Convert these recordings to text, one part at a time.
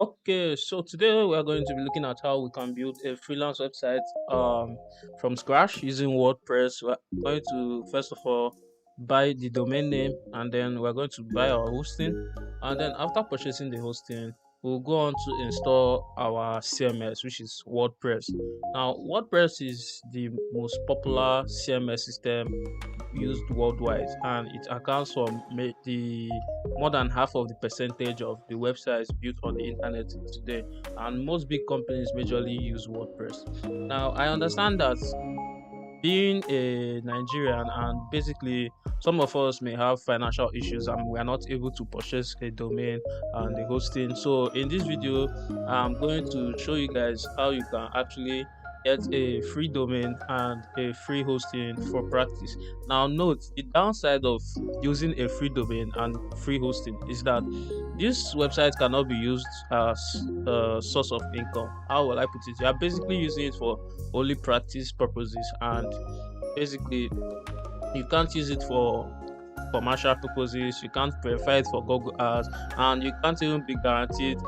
Okay, so today we are going to be looking at how we can build a freelance website from scratch using WordPress. We're going to first of all buy the domain name, and then we're going to buy our hosting, and then after purchasing the hosting, we'll go on to install our CMS, which is WordPress. Now, WordPress is the most popular CMS system used worldwide, and it accounts for the more than half of the percentage of the websites built on the internet today. And most big companies majorly use WordPress. Now, I understand that being a Nigerian, and basically some of us may have financial issues and we are not able to purchase a domain and the hosting. So in this video, I'm going to show you guys how you can actually get a free domain and a free hosting for practice. Now note the downside of using a free domain and free hosting is that this website cannot be used as a source of income. How will I put it? You are basically using it for only practice purposes, and basically you can't use it for commercial purposes. You can't verify it for Google Ads, and you can't even be guaranteed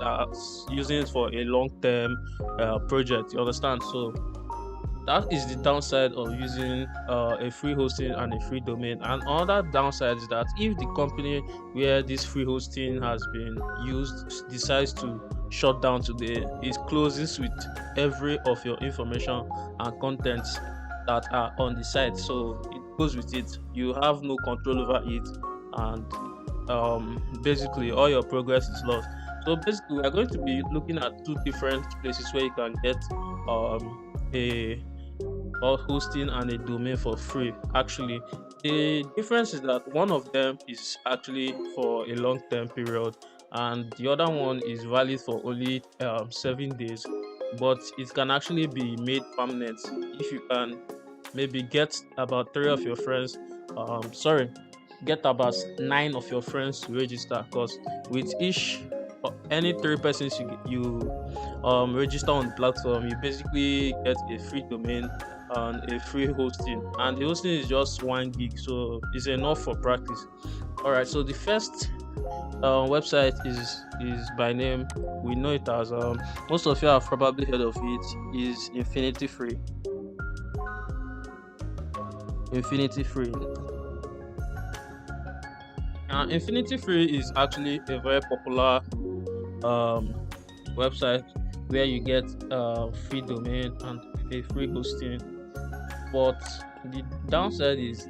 using it for a long term project. You understand? So that is the downside of using a free hosting and a free domain. And another downside is that if the company where this free hosting has been used decides to shut down today, it closes with every of your information and contents that are on the site. So it goes with it. You have no control over it, and basically all your progress is lost. So basically, we are going to be looking at two different places where you can get a or hosting and a domain for free. Actually, the difference is that one of them is actually for a long term period, and the other one is valid for only 7 days. But it can actually be made permanent if you can maybe get about three of your friends. Sorry, get about nine of your friends to register, because with each any three persons you register on the platform, you basically get a free domain and a free hosting, and the hosting is just 1 gig, so it's enough for practice. All right, so the first website is by name, we know it as most of you have probably heard of it, is Infinity Free. Infinity Free is actually a very popular um website where you get free domain and a free hosting. But the downside is,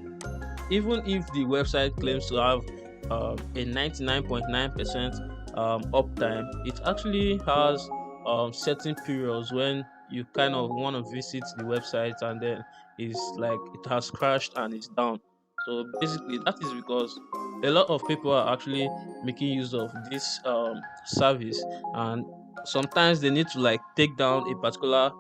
even if the website claims to have a 99.9% uptime, it actually has certain periods when you kind of want to visit the website and then it's like it has crashed and it's down. So basically, that is because a lot of people are actually making use of this service, and sometimes they need to like take down a particular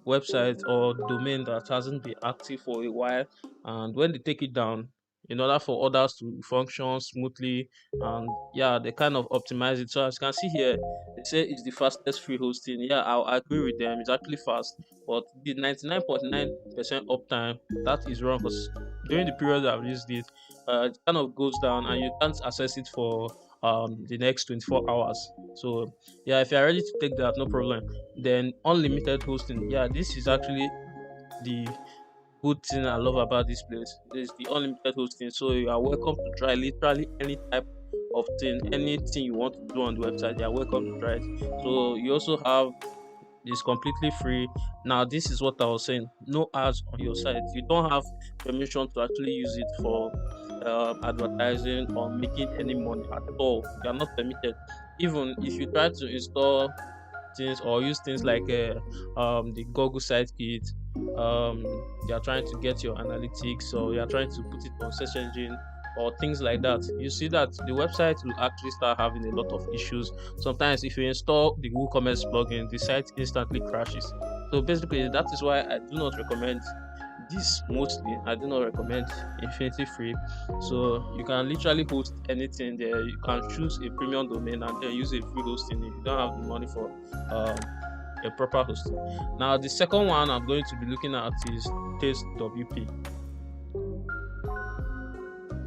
website or domain that hasn't been active for a while, and when they take it down, in order for others to function smoothly, and yeah, they kind of optimize it. So as you can see here, they say it's the fastest free hosting. Yeah, I'll agree with them, it's actually fast, but the 99.9% uptime, that is wrong, because during the period I've used it, it kind of goes down and you can't access it for the next 24 hours. So yeah, if you're ready to take that, no problem. Then unlimited hosting, yeah, this is actually the good thing I love about this place. Is the unlimited hosting. So you are welcome to try literally any type of thing, anything you want to do on the website. You are welcome to try it. So you also have, it's completely free. Now this is what I was saying. No ads on your site. You don't have permission to actually use it for advertising or making any money at all. You are not permitted. Even if you try to install things or use things like the Google Sitekit. You're trying to get your analytics, or you're trying to put it on search engine or things like that. You see that the website will actually start having a lot of issues. Sometimes, if you install the WooCommerce plugin, the site instantly crashes. So basically, that is why I do not recommend this mostly. I do not recommend Infinity Free. So you can literally host anything there. You can choose a premium domain and then use a free hosting if you don't have the money for a proper hosting. Now the second one I'm going to be looking at is Taste WP.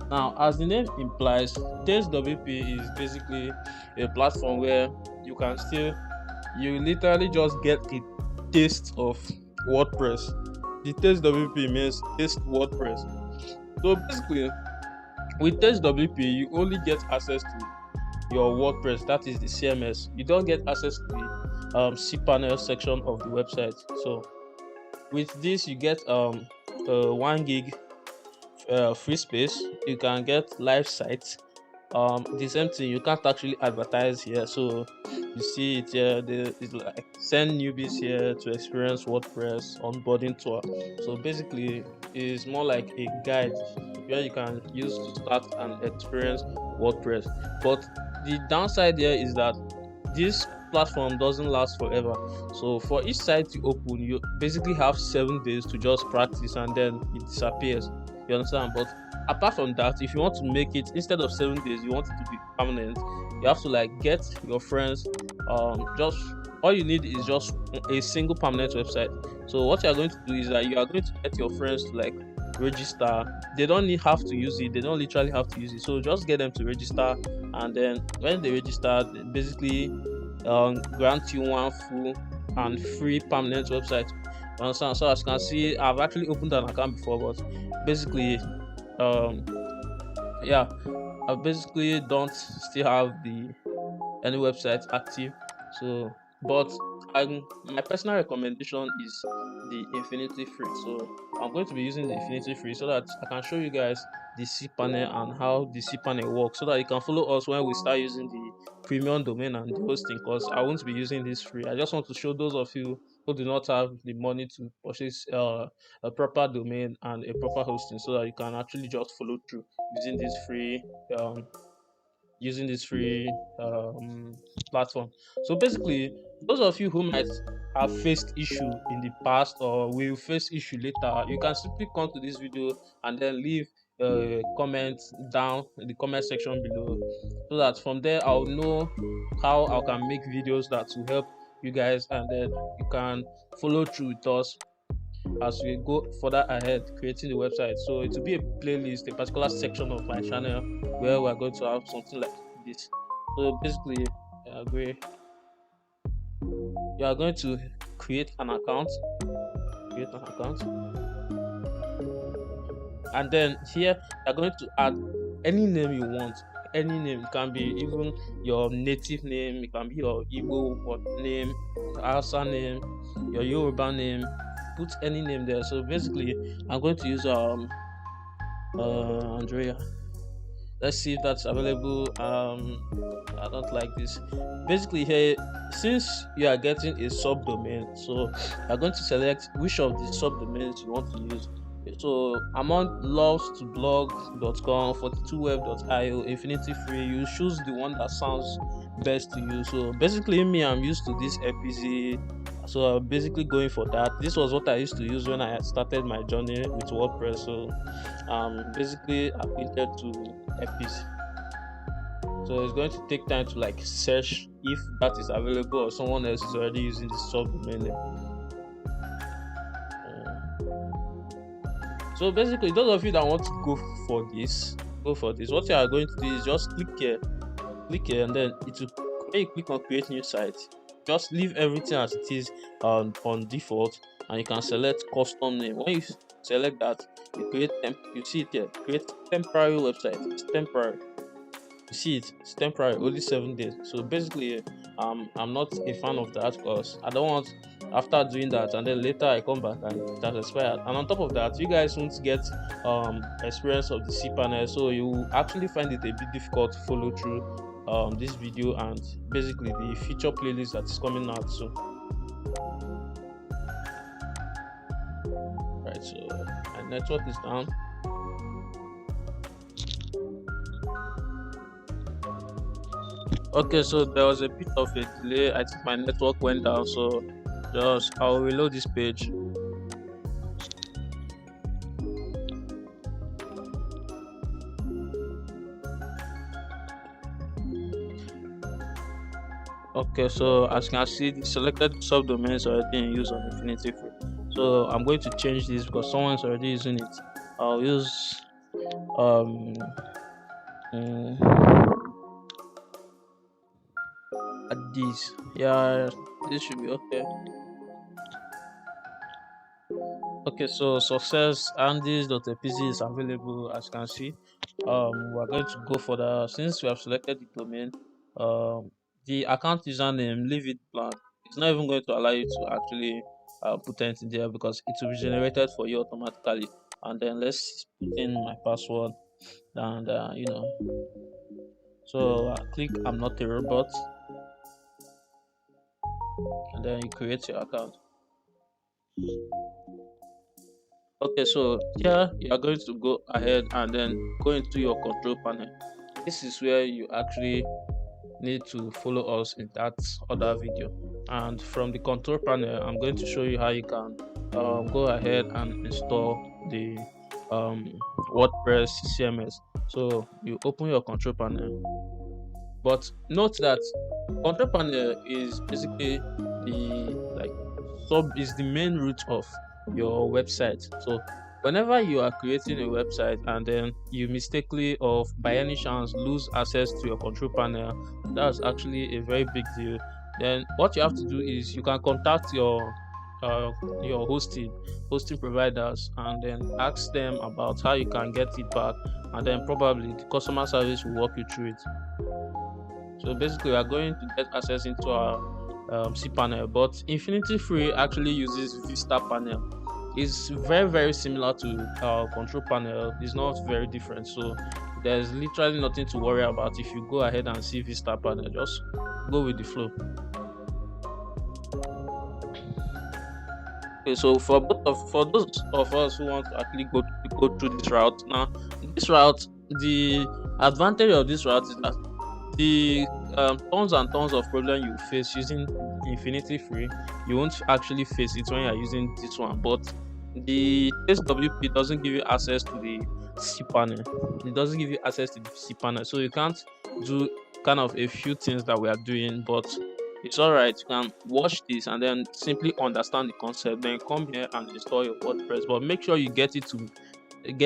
Now, as the name implies, Taste WP is basically a platform where you literally just get a taste of WordPress. The Taste WP means Taste WordPress. So basically, with Taste WP, you only get access to your WordPress, that is the CMS. You don't get access to the cPanel section of the website. So with this, you get 1 gig free space. You can get live sites. The same thing, you can't actually advertise here. So you see it here, it's like send newbies here to experience WordPress onboarding tour. So basically, it's more like a guide where you can use to start and experience WordPress. But the downside here is that this platform doesn't last forever. So for each site you open, you basically have 7 days to just practice and then it disappears. You understand? But apart from that, if you want to make it, instead of 7 days, you want it to be permanent, you have to like get your friends. Just all you need is just a single permanent website. So what you are going to do is that you are going to get your friends to like register. They don't need have to use it, they don't literally have to use it. So just get them to register, and then when they register, they basically grant you one full and free permanent website. You understand? So as you can see, I've actually opened an account before, but basically, um yeah, I basically don't still have the any website active. So but my personal recommendation is the Infinity Free. So I'm going to be using the Infinity Free so that I can show you guys the cPanel and how the cPanel works, so that you can follow us when we start using the premium domain and the hosting, because I won't be using this free. I just want to show those of you who do not have the money to purchase a proper domain and a proper hosting, so that you can actually just follow through using this free um using this free platform. So basically, those of you who might have faced issue in the past or will face issue later, you can simply come to this video and then leave a comment down in the comment section below, so that from there I'll know how I can make videos that will help you guys, and then you can follow through with us as we go further ahead creating the website. So it will be a playlist, a particular section of my channel where we're going to have something like this. So basically, agree. You are going to create an account, create an account, and then here you're going to add any name you want. Any name, it can be even your native name, it can be your Igbo name, your Hausa name, your Yoruba name. Put any name there. So basically, I'm going to use Andrea. Let's see if that's available. I don't like this. Basically, here, since you are getting a subdomain, so you're going to select which of the subdomains you want to use. So I'm on loves2blog.com, 42web.io, Infinity Free. You choose the one that sounds best to you. So basically, me, I'm used to this FPZ, so I'm basically going for that. This was what I used to use when I started my journey with WordPress. So basically acquainted to FPZ. So it's going to take time to like search if that is available or someone else is already using the subdomain name. So basically, those of you that want to go for this, What you are going to do is just click here, and then it will, when you click on create new site, just leave everything as it is on default, and you can select custom name. When you select that, you create you see it here, create temporary website. It's temporary. You see it's temporary, only 7 days. So basically, I'm not a fan of that, because I don't want, after doing that and then later I come back and it has expired. And on top of that, you guys won't get experience of the cPanel, so you actually find it a bit difficult to follow through this video and basically the feature playlist that is coming out soon. Right, so my network is down. Okay, so there was a bit of a delay. I think my network went down, so just I'll reload this page. Okay, so as you can see, the selected subdomains already in use on Infinity Free. So I'm going to change this because someone's already using it. I'll use um mm, at this. Yeah, this should be okay. Okay, so success andys.apc is available as you can see. We're going to go for the since we have selected the domain. The account username, leave it blank. It's not even going to allow you to actually put anything there because it will be generated for you automatically. And then let's put in my password and so click I'm not a robot and then you create your account. Okay, so here you are going to go ahead and then go into your control panel. This is where you actually need to follow us in that other video. And from the control panel, I'm going to show you how you can go ahead and install the WordPress CMS. So you open your control panel, but note that control panel is basically the like sub is the main root of your website. So whenever you are creating a website and then you mistakenly or by any chance lose access to your control panel, that's actually a very big deal. Then what you have to do is you can contact uh, your hosting providers and then ask them about how you can get it back, and then probably the customer service will walk you through it. So basically, we are going to get access into our cPanel, but Infinity Free actually uses Vista Panel. It's very similar to our control panel. It's not very different. So there's literally nothing to worry about if you go ahead and see Vista Panel. Just go with the flow. Okay, so for those of us who want to actually go through this route now, this route, the advantage of this route is that the tons and tons of problem you face using Infinity Free, you won't actually face it when you're using this one. But the SWP doesn't give you access to the cPanel. It doesn't give you access to the cPanel, so you can't do kind of a few things that we are doing. But it's all right. You can watch this and then simply understand the concept. Then come here and install your WordPress. But make sure you get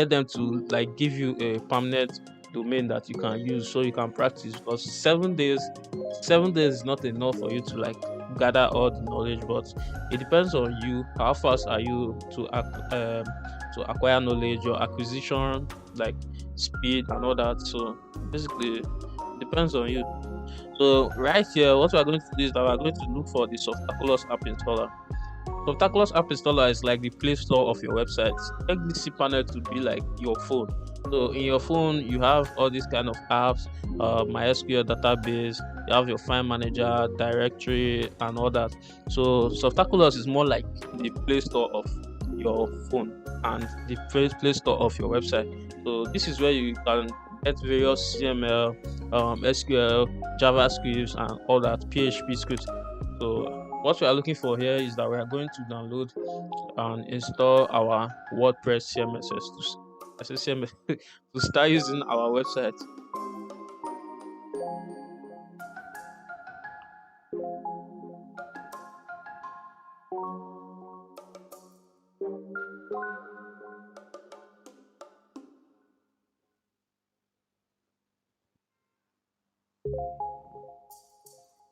them to like give you a permanent domain that you can use so you can practice, because 7 days is not enough for you to like gather all the knowledge. But it depends on you, how fast are you to acquire knowledge, your acquisition like speed and all that. So basically it depends on you. So right here, what we are going to do is that we are going to look for the Softaculous app installer. Softaculous app installer is like the Play Store of your website. Make this cPanel to be like your phone. So in your phone, you have all these kind of apps, MySQL database, you have your file manager, directory, and all that. So Softaculous is more like the Play Store of your phone and the Play Store of your website. So this is where you can get various CML, SQL, JavaScripts, and all that PHP scripts. So what we are looking for here is that we are going to download and install our WordPress CMSs I say CMS to start using our website.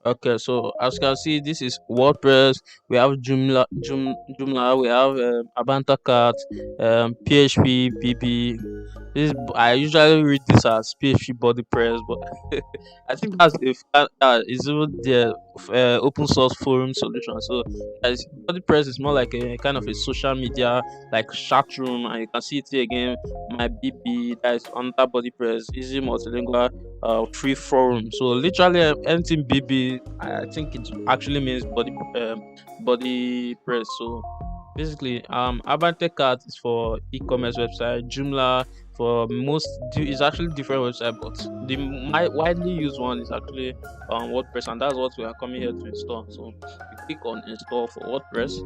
Okay, so as you can see, this is WordPress. We have Joomla. We have Abantacat, PHP, BB. I usually read this as PHP Body Press, but I think that's if is even the open source forum solution. So as Body Press is more like a kind of a social media like chat room, and you can see it here again. My BB that is under Body Press, Easy Multilingual free forum. So literally anything BB, I think it actually means body press. So basically, Abantecat is for e-commerce website. Joomla for is actually different website, but the widely used one is actually WordPress, and that's what we are coming here to install. So you click on install for WordPress,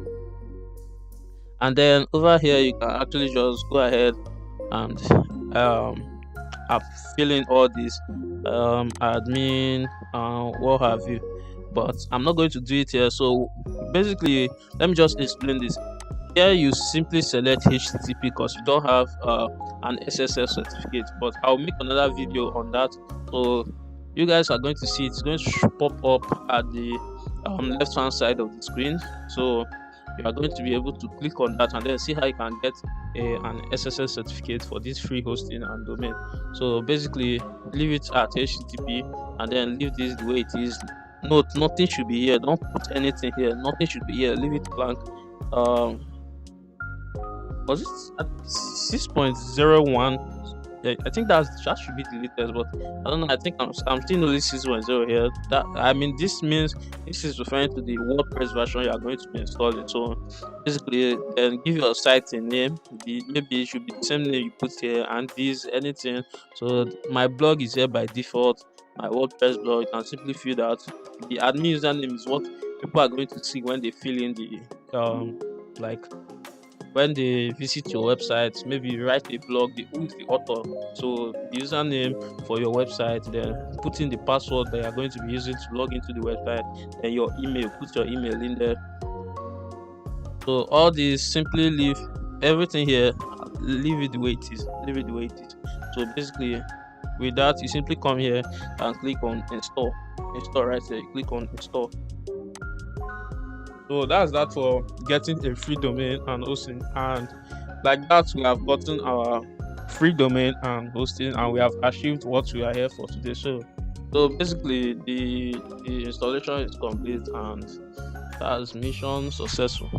and then over here you can actually just go ahead and fill in all this admin what have you, but I'm not going to do it here. So basically, let me just explain this. Here you simply select HTTP because you don't have an SSL certificate, but I'll make another video on that. So you guys are going to see it's going to pop up at the left hand side of the screen. So you are going to be able to click on that and then see how you can get an SSL certificate for this free hosting and domain. So basically, leave it at HTTP and then leave this the way it is. Note, nothing should be here. Don't put anything here. Nothing should be here. Leave it blank. Um, was it at 6.01? Yeah, I think that should be deleted, but I don't know. I think I'm still noticing 6.0 here. That, I mean, this means this is referring to the WordPress version you are going to be installing. So basically, then give your site a name. Maybe it should be the same name you put here, and this anything. So my blog is here by default. My WordPress blog, you can simply fill that. The admin username is what people are going to see when they fill in the like when they visit your website. Maybe you write a blog, who is the author. So the username for your website, then put in the password that you are going to be using to log into the website, then your email, put your email in there. So all these, simply leave everything here, leave it the way it is, leave it the way it is. So basically, with that, you simply come here and click on install right there. You click on install. So that's that for getting a free domain and hosting. And like that, we have gotten our free domain and hosting, and we have achieved what we are here for today. So basically, the installation is complete, and that's mission successful.